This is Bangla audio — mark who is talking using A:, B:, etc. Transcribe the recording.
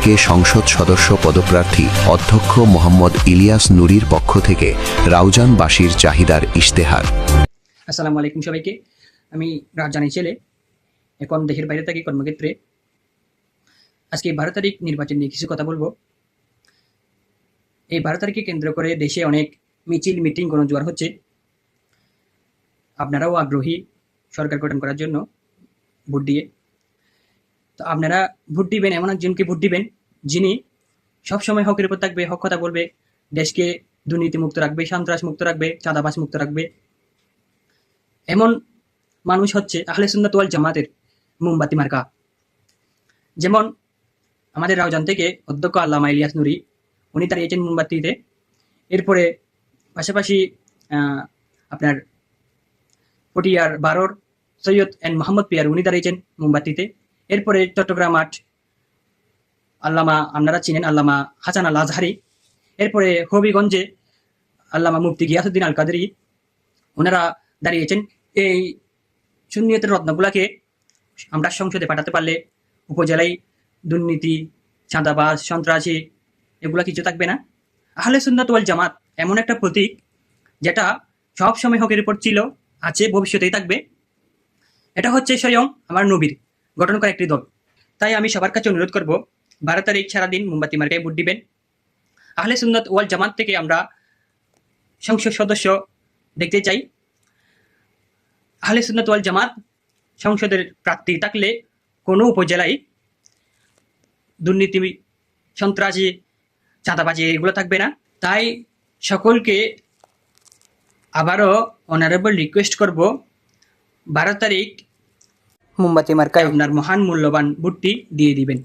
A: থেকে সংসদ সদস্য পদপ্রার্থী অধ্যক্ষ মোহাম্মদ ইলিয়াস নুরীর পক্ষ থেকে রাউজানবাসীর চাহিদার ইশতেহার।
B: আসসালামু আলাইকুম সবাইকে। আমি রাউজানের ছেলে, এখন দেশের বাইরে থাকি কর্মক্ষেত্রে। আজকে 12 তারিখ নির্বাচন নিয়ে কিছু কথা বলবো। এই 12 তারিখকে কেন্দ্র করে দেশে অনেক মিছিল, মিটিং, গণজোয়ার হচ্ছে। আপনারাও আগ্রহী সরকার গঠন করার জন্য ভোট দিয়ে। তো আপনারা ভোট দিবেন, এমন একজনকে ভোট দিবেন যিনি সবসময় হকের উপর থাকবে, হক কথা বলবে, দেশকে দুর্নীতিমুক্ত রাখবে, সন্ত্রাস মুক্ত রাখবে, চাঁদাবাজ মুক্ত রাখবে। এমন মানুষ হচ্ছে আহলে সুন্নাত ওয়াল জামাতের মোমবাতি মার্কা। যেমন আমাদের রাউজান থেকে অধ্যক্ষ আল্লামা ইলিয়াস নুরী, উনি দাঁড়িয়েছেন মোমবাতিতে। এরপরে পাশাপাশি আপনার পটিয়ার 12 সৈয়দ এন্ড মোহাম্মদ পিয়ার, উনি দাঁড়িয়েছেন মোমবাতিতে। এরপরে চট্টগ্রাম 8 আল্লামা, আপনারা চিনেন, আল্লামা হাসান আল আজহারি। এরপরে হবিগঞ্জে আল্লামা মুফতি গিয়াসউদ্দিন আল কাদরি, ওনারা দাঁড়িয়েছেন। এই সুন্নিয়তের রত্নগুলাকে আমরা সংসদে পাঠাতে পারলে উপজেলায় দুর্নীতি, চাঁদাবাজ, সন্ত্রাসী এগুলা কিছু থাকবে না। আহলে সুন্নাত ওয়াল জামাত এমন একটা প্রতীক যেটা সব সময় হকের উপর ছিল, আছে, ভবিষ্যতেই থাকবে। এটা হচ্ছে স্বয়ং আমার নবীর গঠন করা একটি দল। তাই আমি সবার কাছে অনুরোধ করব, 12 তারিখ সারাদিন মোমবাতি মার্কায় ভোট দিবেন। আহলে সুন্নাত ওয়াল জামাত থেকে আমরা সংসদ সদস্য দেখতে চাই। আহলে সুন্নাত ওয়াল জামাত সংসদের প্রার্থী থাকলে কোনো উপজেলায় দুর্নীতি, সন্ত্রাসী, চাঁদাবাজি এগুলো থাকবে না। তাই সকলকে আবারও অনারেবল রিকোয়েস্ট করব, 12 তারিখ মোমবাতি মার্কায় আপনার মহান মূল্যবান ভোটটি দিয়ে দিবেন।